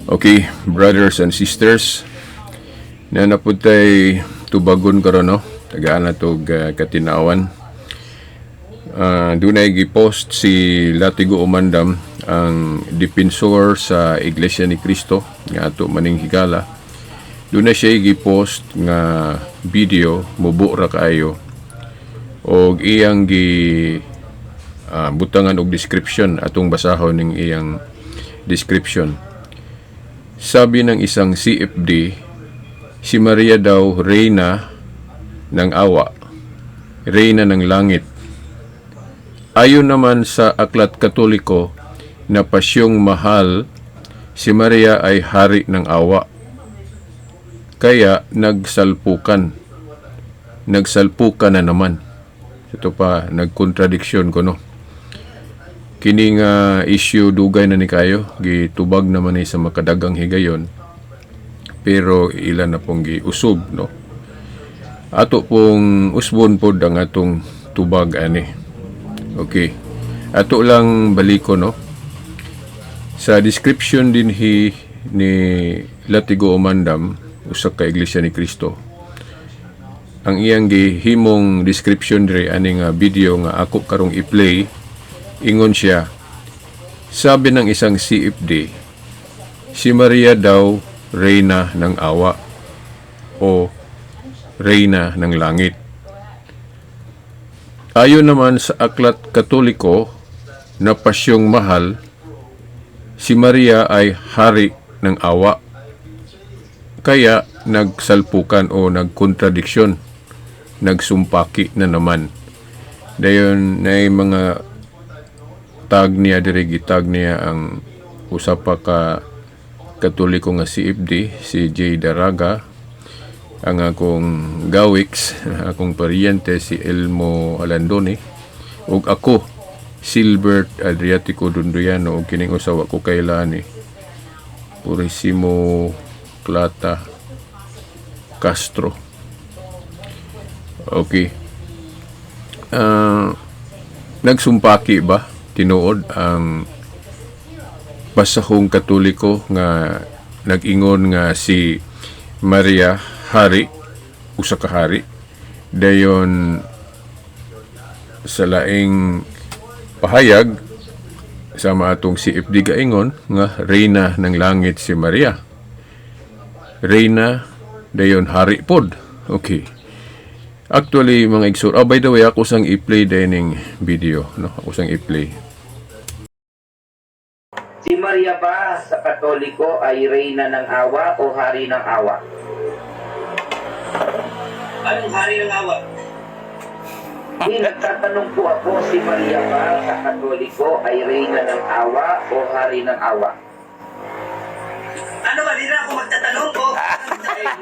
Okay, brothers and sisters, na naputay tubagon karon no, tagaan na tog katinawan. Dunay gipost si Latigo Umandam, ang depensor sa Iglesia ni Cristo nga ato maning higala. Dunay siya gipost nga video mubo ra kaayo og iyang butangan og description, atong basahon ning iyang description. Sabi ng isang CFD, si Maria daw reyna ng awa, reyna ng langit. Ayon naman sa aklat Katoliko na pasyong mahal, si Maria ay hari ng awa. Kaya nagsalpukan na naman. Ito pa, nagkontradiksyon ko no. Kining issue dugay na ni kayo, gitubag naman ni sa makadagang higayon, pero ilan na pong giusog no. Ato pong usbon pod ang atong tubag ani. Okay, ato lang baliko no. Sa description din ni Latigo Umandam, usa ka Iglesia ni Cristo, ang iyang gihimong description diri ani nga video nga ako karong i-play. Ingon siya, sabi ng isang CFD, si Maria daw reyna ng awa o reyna ng langit. Ayon naman sa aklat Katoliko na pasyong mahal, si Maria ay hari ng awa. Kaya nagsalpukan o nagkontradiksyon, nagsumpaki na naman. Dayon na mga tag niya diri, gitag niya ang usa pa ka Katoliko nga CFD, si J. Daraga, ang akong Gawix, akong paryente si Elmo Alandone, ug ako Silbert Adriatico Dundoyano, ug kining usawa ko kaylani Purisimo Plata Castro. Okay, nagsumpaki ba tinuod ang basahong Katoliko nga nag-ingon nga si Maria hari, usa ka hari, dayon sa laing pahayag sama atong CFD gaingon nga reyna ng langit si Maria, reyna dayon hari pod. Okay, actually mga igsur, by the way, ako sang i-play dining video no, ako sang i-play. Si Maria ba sa Katoliko ay reyna ng awa o hari ng awa? Anong hari ng awa? Nagtatanong po ako, si Maria ba sa Katoliko ay reyna ng awa o hari ng awa? Ano ba? Di na ako magtatanong ko.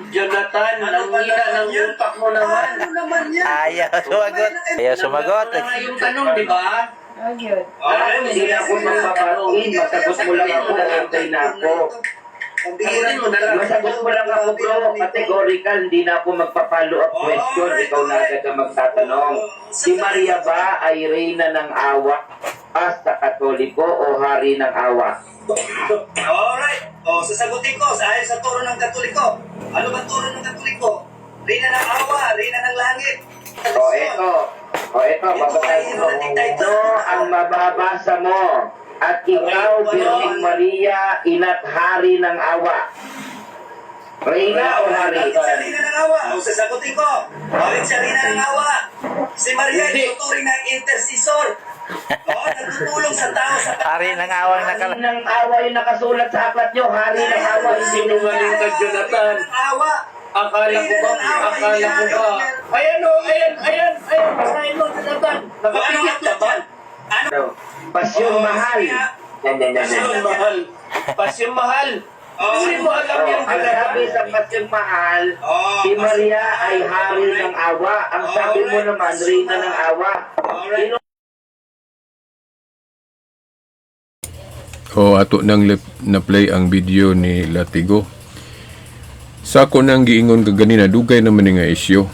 Jonathan, nangina ng utak mo naman. Ano naman yan? Ayaw sumagot. Ayaw sumagot. Wala yung tanong, di ba? Okay. Hindi na ako magpaparoin. Masagot mo lang ako, nangintay na ako. Masagot mo lang ako, bro. Categorical, hindi na ako magpa-follow up question. Ikaw na agad ang magtatanong. Si Maria ba ay reyna ng awa sa Katoliko o hari ng awa? Alright. O, sasagutin ko sa ayon sa turo ng Katoliko. Ano ba turo ng Katoliko? Reyna ng awa, reyna ng langit. O ito, babasahin mo. Ito ang mababasa mo. At ikaw, Birheng Maria, ina't hari ng awa. Reyna o hari? Siya reyna ng awa. O, sasagutin ko. Bakit siya reyna ng awa? Si Maria ay tuturing ng intercessor. O, nagtutulong sa tao sa Hari ng awang Hari ng awa yung nakasulat sa aklat nyo. Hari ng awa. Sinungaling ka, Jonathan. Awa. Akala ko ba? Ayan, basahin mo, Jonathan. Nakapikit ka ba? Ano? Pasyong mahal. Pasyong mahal. Pasyong mahal. Hindi mo alam yan. Ang sabi sa pasyong mahal, si Maria ay hari ng awa. Ang sabi mo naman, reyna ng awa. O ato nang na-play ang video ni Latigo. Sa ako nang giingon kaganina, dugay naman nga isyo.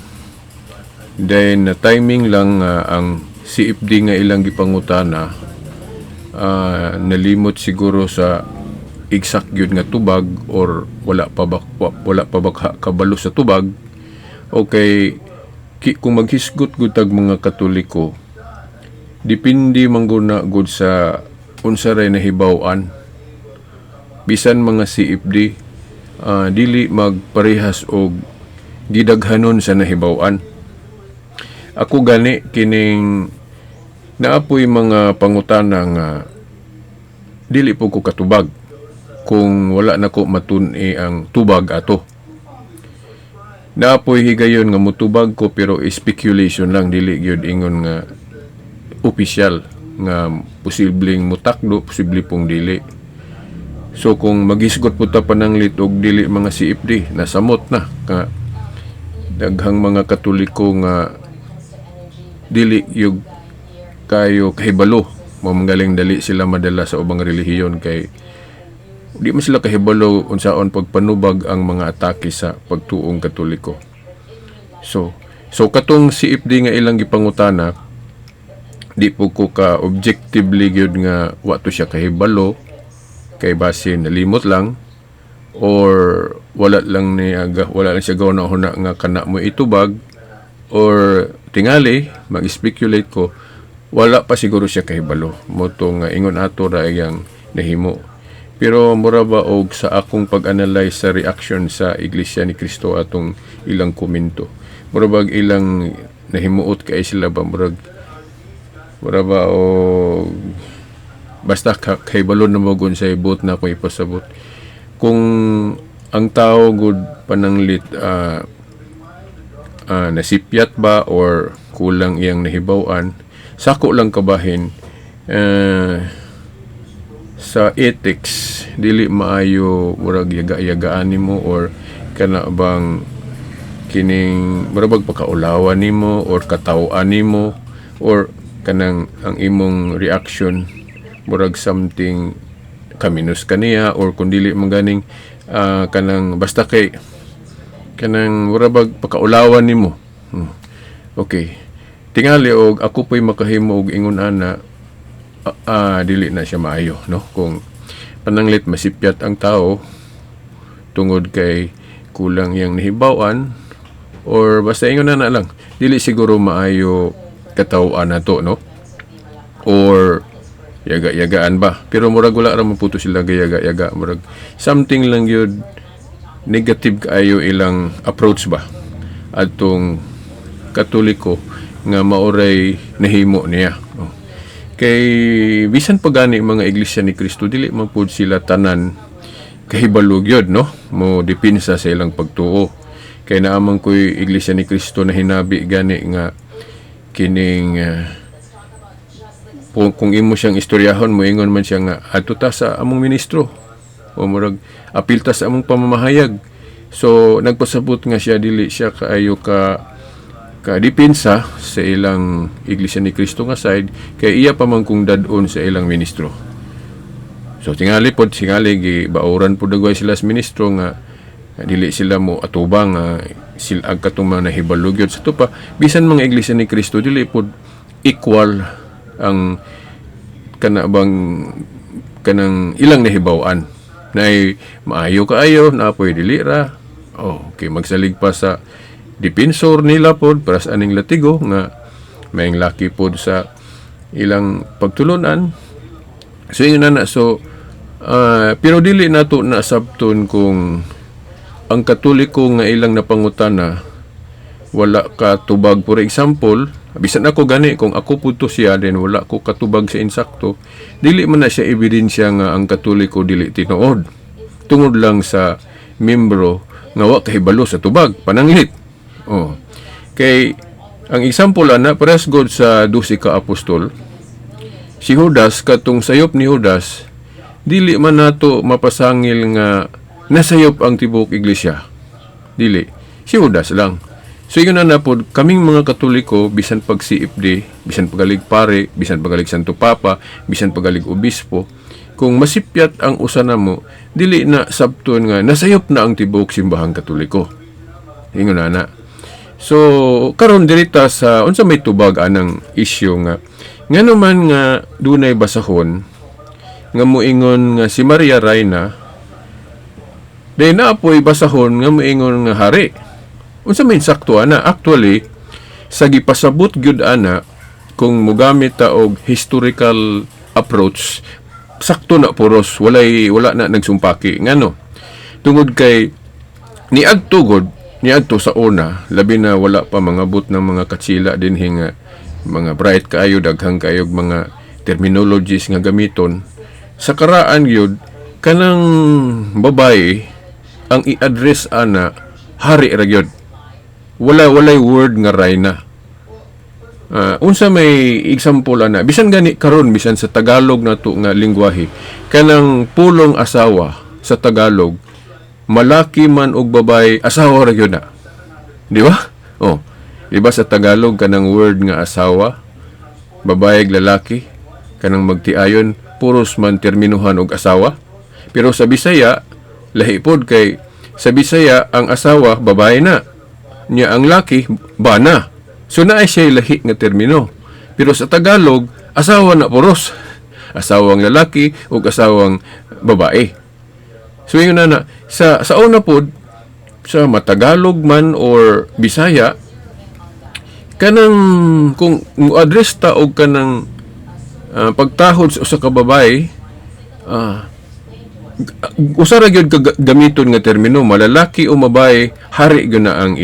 Then timing lang ang CFD nga ilang gipangutana, nalimot siguro sa exact gyud nga tubag or wala pa ba kabalo sa tubag, okay, kung maghisgot gud tag mga Katoliko, depende man gud na gud sa unsa ray nahibaw-an. Bisan mga CFD, dili magparehas og gidaghanon sa nahibaw-an. Ako gani kining naapoy mga pangutana nga dili po ko katubag kung wala na ko matun-i ang tubag ato. Naapoy higayon nga mutubag ko pero speculation lang, dili gyud ingon nga opisyal nga posibleng mutakdo, posible pong dili. So kung magisgot po ta pananglit og dili mga CFD, nasamot na ka daghang mga Katoliko nga dili yung kayo kahibalo, mamanggaling dali sila madala sa ubang relihiyon kay di man sila kahibalo unsaon pagpanubag ang mga atake sa pagtuong Katoliko. So katong CFD nga ilang gipangutana, di po ko ka objectively gyud nga wa to siya kahibalo kay base nalimot lang or wala lang siya gawa na huna nga kana mo itubag, or tingali mag-speculate ko wala pa siguro siya kahibalo mo tong ingon ato ra yang nahimo. Pero mura ba og sa akong pag-analyze sa reaction sa Iglesia ni Cristo atong ilang komento, mura ba ilang nahimuot kay sila ba mura ba o basta kahibalo na mo gun sa ibot na kung ipasabot kung ang tao gud pananglit nasipyat ba or kulang iyang nahibaw-an, sako lang kabahin sa ethics dili maayo murag yaga-yagaan nimo or kana bang kining murag pagkaulawan nimo or kataw-an nimo or kanang ang imong reaction murag something kaminus kaniya or kung dili man ganing kanang basta kay kanang murag pagkaulawan nimo. Okay, tingali og ako po'y makahimo og ingon ana dili na siya maayo, no? Kung pananglit masipyat ang tao tungod kay kulang yang nahibaw-an or basta ingon na lang dili siguro maayo kataw-an nato, no? Or yaga-yagaan ba, pero murag wala ra maputo sila gayaga-yaga, murag something lang yun negative kaayo ilang approach ba atong Katoliko nga maoray nahimo niya. Kay bisan pa gani mga Iglesia ni Cristo dili man pud sila tanan kahibalog yun, no? Mo dipinsa sa ilang pagtuo. Kay naamang ko'y Iglesia ni Cristo na hinabi gani nga kining kung imo siyang istoryahon mo ingon man siya nga adto ta sa among ministro o murag apil ta sa among pamamahayag. So nagpasabot nga siya dili siya kaayo ka dipinsa sa ilang Iglesia ni Cristo nga side kay iya pa man kung dadon sa ilang ministro. So tingali pod gibauran pod dagway sila sa ministro nga dili sila mo atubang sila ang katong mga nahibalog yun. Sa to pa bisan mga Iglesia ni Cristo dili pod equal ang kanang ilang nahibaw-an na maayo kaayo na apoy dili ra. Okay, magsalig pa sa dipensor nila pod para sa aning latigo nga may laki pod sa ilang pagtulunan. So yun na so pero dili nato na sabton kung ang Katoliko nga ilang napangutana wala ka tubag. For example, bisan ako gani kung ako pud to siya then wala ko katubag sa insakto, dili man na siya ebidensya nga ang Katoliko dili tinuod tungod lang sa membro nga wa kahibalo sa tubag pananglit. Kay ang example ana paras god sa 12 ka apostol, si Judas katong sayop ni Judas dili man nato mapasangil nga nasayop ang tibok iglesia, dili si Judas lang. So yun na po kaming mga Katoliko bisan pag CFD, bisan pagalig pare, bisan pagalig Santo Papa, bisan pagalig obispo, kung masipyat ang usana mo dili na sabton nga nasayop na ang tibok simbahang Katoliko. Ingon na. So karon dirita sa unsa may tubag anang issue nga ngano man nga dunay basahon nga moingon nga si Maria Reyna Dahil naapoy basahon nga maingon nga hari. Unsa may sakto ana? Actually, sa gipasabot gyud ana kung mogamit ta og historical approach, sakto na puros, wala na nagsumpaki. Ngano? Tungod kay niadto sa una, labi na wala pa mga but ng mga katsila din nga mga bright kaayo, daghang kaayo mga terminologies nga gamiton. Sa karaan yun, kanang babae ang i-address ana hari ra gyud. Walay word nga rayna. Unsa may example ana, bisan gani karon, bisan sa Tagalog nato nga lingwahe, kanang pulong asawa sa Tagalog, malaki man og babae, asawa ra gyud na. Di ba? Oh, di ba sa Tagalog kanang word nga asawa, babae ug lalaki, kanang magtiayon, puros man terminuhan og asawa. Pero sa Bisaya, lahi pod kay sa Bisaya ang asawa babae na, nya ang laki bana. So naay siya lahi nga termino. Pero sa Tagalog, asawa na puros. Asawang lalaki o asawang babae. So yun na sa una pod, sa Matagalog man or Bisaya, kanang kung address ta og kanang pagtahod sa ka babae, usara gyud gamiton nga termino, malalaki o mabaye, hari gyud na ang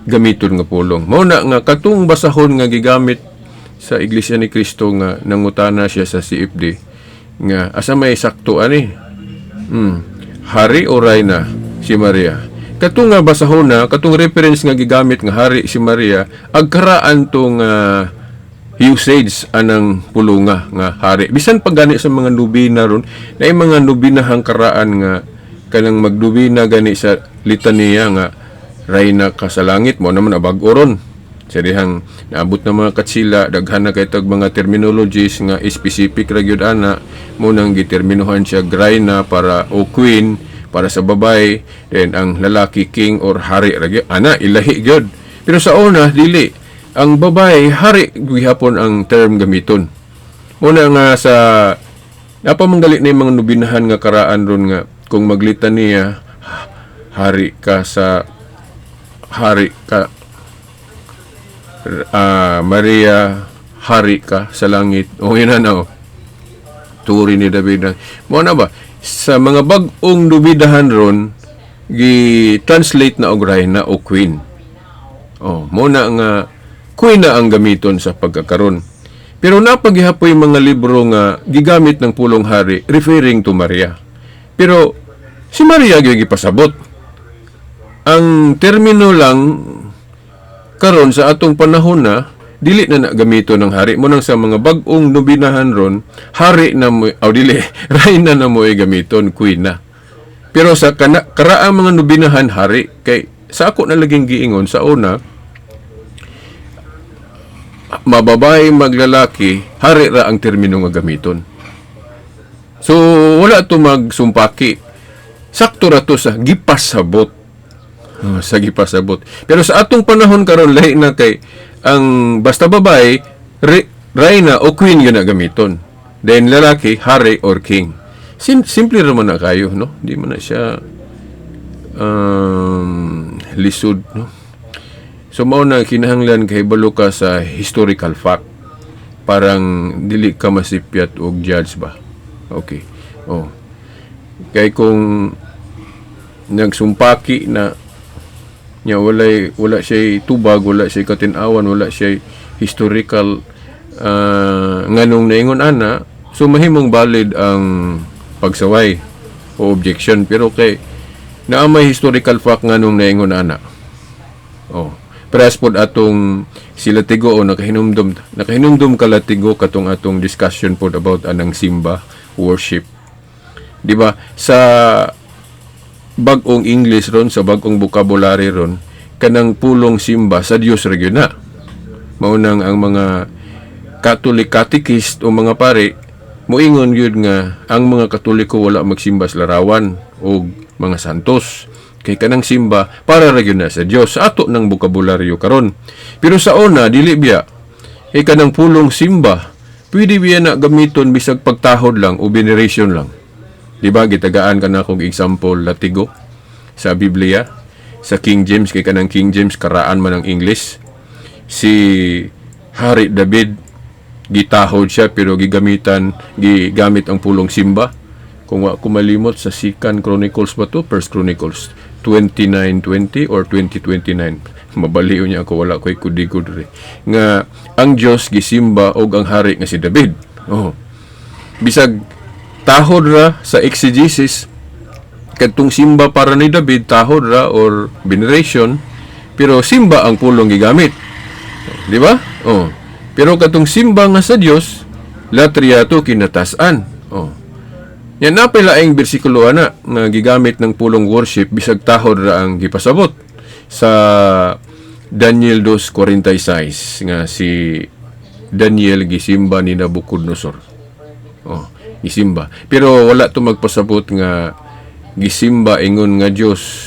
gamiton nga pulong. Mao na nga katong basahon nga gigamit sa Iglesia ni Cristo nga nangutana siya sa CFD nga asa may sakto ani. Hari o rayna si Maria. Katong nga basahon na, katong reference nga gigamit nga hari si Maria, agkaraan tong usage anang pulunga nga hari. Bisan pag gani sa mga nubina ron, na mga nubinahang karaan nga kanang magdubina gani sa litanya nga rayna ka sa langit mo naman abag-o ron. Sa dihang naabot na mga katsila, daghan na kay tag mga terminologies nga specific ra gyud ana, mo nang giterminuhan siya rayna para o queen para sa babae, then ang lalaki king or hari ra gyud ana ilahi gyud. Pero sa una dili, ang babae hari gihapon ang term gamiton. Muna nga sa napamanggali na yung mga nubinahan nga karaan ron nga kung maglitaniya, hari ka Maria, hari ka sa langit. O yun na turi ni David. Mo na ba sa mga bag-ong nubidahan ron gi-translate na og rayna o queen. Mo na nga queen na ang gamiton sa pagkakaron. Pero napaghihapoy mga libro nga gigamit ng pulong hari referring to Maria. Pero si Maria gyud gipasabot. Ang termino lang karon sa atong panahon na dili na gamiton ng hari mo nang sa mga bag-ong nubinahan ron, hari na mo dili rayna na mo gamiton, queen na. Pero sa karaang mga nubinahan hari, kay sa ako na laging giingon sa una, mababae maglalaki, hari ra ang termino nga gamiton. So wala to magsumpaki. Sakto ra to sa gipasabot. Sa gipasabot. Pero sa atong panahon karon lahi na kay ang basta babae rayna o queen yun na gamiton. Then lalaki hari or king. Simple naman na kayo, no? Di man na siya lisod, no? So mao na kinahanglan kay balo ka sa historical fact. Parang dili ka masipyat og judge ba. Okay. Kay kung nagsumpaki na nya wala siya tubag, wala siya katinawan, wala siya historical nganong naingon ana, so mahimong valid ang pagsaway o objection. Pero kay naa may historical fact nganong naingon ana, press pod atong sila tigo o nakahinumdum kala tigo katong atong discussion pod about anang simba worship, di ba? Sa bag-ong English ron, sa bag-ong vocabulary ron, kanang pulong simba sa Dios ra gyud na. Maunang ang mga Catholic catechist o mga pare moingon gyud nga ang mga Katoliko wala magsimba sa larawan o mga santos. Kay kanang simba para ra gyud na sa Dios, sa ato ng bokabularyo karon. Pero sa una dili biya. Kanang pulong simba pwede biya na gamiton bisag pagtahod lang o veneration lang. Di ba gitagaan ka na kong example latigo sa Biblia, sa King James kay kanang King James karaan man ang English. Si Hari David gitahod siya pero gigamit ang pulong simba. Kung wa ko malimot sa Second Chronicles ba to? First Chronicles 29:20 or 20:29. Mabaliw niya ako, wala ko'y kudigod rin. Nga ang Diyos gisimba og ang hari nga si David. Oh. Bisag tahod ra sa exegesis kadtong simba para ni David, tahod ra or veneration, pero simba ang pulong gigamit. Di ba? Oh. Pero katong simba nga sa Dios, latria to kinatasan. Oh. Yan na pala ang bersikulo ana nga gigamit ng pulong worship bisag tahod ra ang gipasabot sa Daniel 2:46 nga si Daniel gisimba ni Nabucodonosor. Oh, gisimba. Pero wala to magpasabot nga gisimba ingon nga Dios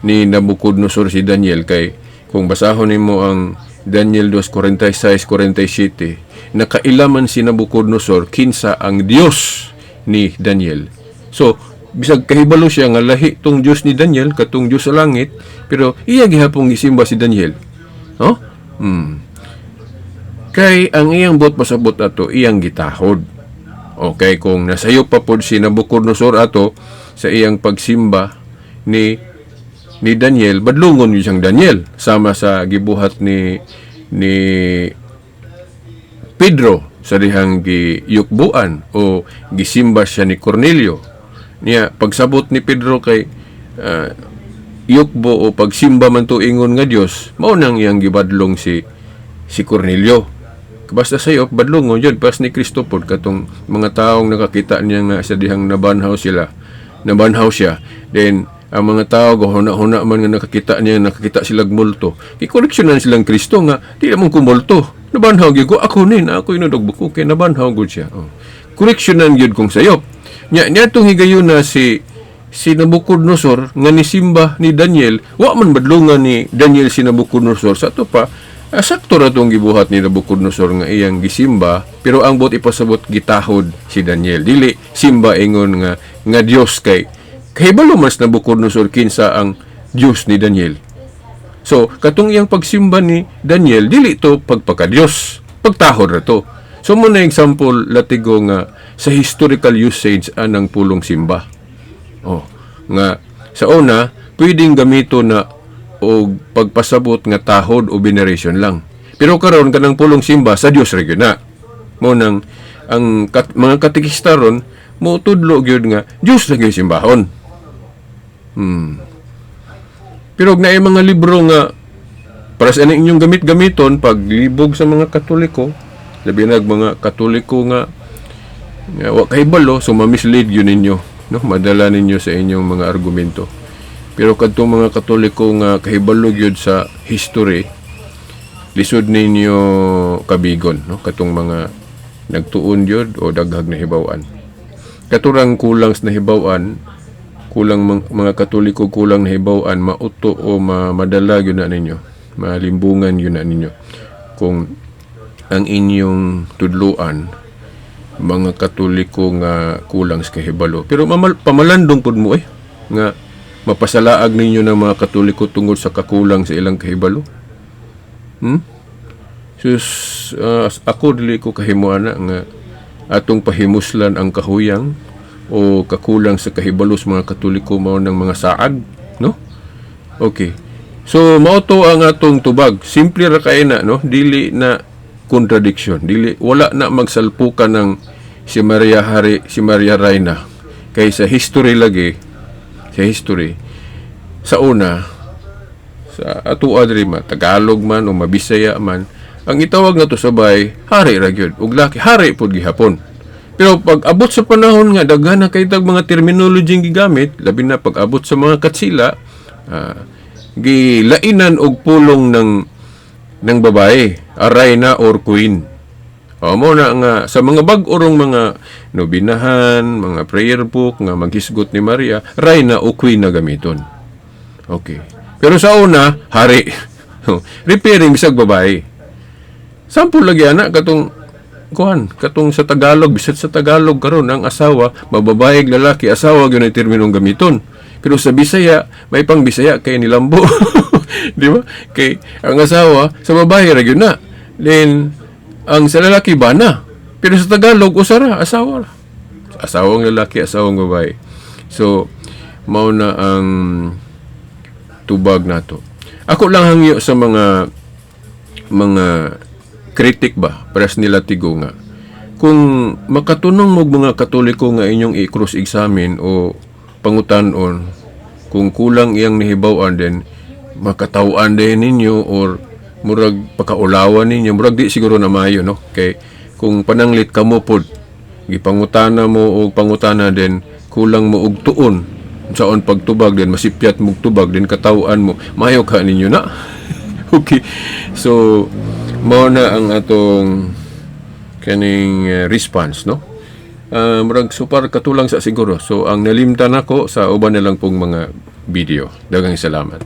ni Nabucodonosor si Daniel kay kung basahon nimo ang Daniel 2:46-47 nakailaman si Nabucodonosor kinsa ang Dios ni Daniel. So bisag kahibalo siya nga lahi tong Dios ni Daniel katong Dios sa langit pero iya gihapon gisimba si Daniel. Oh? Kay ang iyang bot pasabot ato iyang gitahod. Okay, kung nasayo pa pod si Nabucodonosor ato sa iyang pagsimba ni Daniel, badlungon yun siyang Daniel sama sa gibuhat ni Pedro sa dihang giyukbuan o gisimba siya ni Cornelio. Niya pagsabot ni Pedro kay yukbo o pagsimba man to ingon nga Dios, mao nang iyang gibadlong si Cornelio. Basta sayo badlongon jud pas ni Kristo pod katong mga taong nakakita niya nga sa dihang nabanhaw siya. Then ang mga tao gahuna-huna man nga nakakita sila multo. Ikoreksyonan silang Kristo nga di man kumulto. Nabanhaw gyud ko ako inudog ko kay nabanhaw gud siya. Oh. Koreksyonan gyud kong sayop. Nya tong higayon na si Nabucodonosor nga nisimba ni Daniel, wa man badlungan ni Daniel si Nabucodonosor sa to pa. Sakto ra tong gibuhat ni Nabucodonosor nga iyang gisimba, pero ang bot ipasabot gitahod si Daniel. Dili simba ingon nga Dios kay kahibalo mas Nabucodonosor kinsa ang Dios ni Daniel. So katong iyang pagsimba ni Daniel dili to pagpaka-Dios, pagtahod ra to. So mo na example latigo nga sa historical usage anang pulong simba. Oh, nga sa una pwedeng gamito na o pagpasabot nga tahod o veneration lang. Pero karon kanang pulong simba sa Dios ra gyud na. Mo nang ang mga katekista ron mo tudlo gyud nga Dios ra gyud simbahon. Pero na mga libro nga para sa inyong gamit-gamiton paglibog sa mga Katoliko, labi na mga Katoliko nga wa kahibalo so ma-mislead yun ninyo, no? Madala ninyo sa inyong mga argumento. Pero kadtong mga Katoliko nga kahibalo gyud sa history, lisod ninyo kabigon, no? Katong mga nagtuon gyud o daghag na hibaw-an. Katurang kulang sa nahibaw-an, kulang mga Katoliko kulang na hibaw-an, mauto o madala gyud na ninyo, malimbungan gyud na ninyo kung ang inyong tudluan mga Katoliko nga kulang sa kahibalo. Pero pamalandong pud mo nga mapasalaag ninyo ng mga Katoliko tungod sa kakulang sa ilang kahibalo. Ako dili ko kahimuana nga atong pahimuslan ang kahuyang o kakulang sa kahibalo sa mga Katoliko mao ng mga saag, no? Okay. So mao to ang atong tubag. Simple ra kay na, no? Dili na contradiction. Dili wala na magsalpukan ng si Maria Reyna. Kay sa history lagi, sa una sa ato adri Tagalog man o Mabisaya man, ang itawag na to sabay hari ra gyud ug laki hari pud gihapon. Pero pag abot sa panahon nga daghan na kay tag mga terminology gigamit, labi na pag abot sa mga katsila, gilainan og pulong ng babae, Reyna or Queen. Mo na nga sa mga bag-orong mga nobinahan, mga prayer book nga maghisgot ni Maria, Reyna o Queen na gamiton. Okay. Pero sa una, hari. Repairing bisag babae. Sample lagi ana katong kuan katong sa Tagalog, bisat sa Tagalog karon ang asawa mababaig lalaki, asawa gyud ang terminong gamiton. Pero sa Bisaya may pang Bisaya kay nilambo. Di ba? Kay ang asawa sa babae ra gyud na. Then ang sa lalaki bana. Pero sa Tagalog usara asawa ra. Asawang lalaki, asawang babae. So mao na ang tubag nato. Ako lang hangyo sa mga kritik ba, pares nila tigo nga. Kung makatunong mo mga Katoliko nga inyong i-cross examine o pangutanon, kung kulang iyang nahibaw-an din, makatawaan din ninyo or murag pakaulawan ninyo, murag di siguro na mayo, no? Kay kung pananglit ka mo pod, gipangutana mo o pangutana din, kulang mo og tuon, saon pagtubag din, masipyat mo tubag din, katawaan mo, mayo ka ninyo na. Okay. So, mao na ang atong kaning response, no? Murag super katulang sa siguro. So, ang nalimtan ako sa uban na lang pong mga video. Daghang salamat.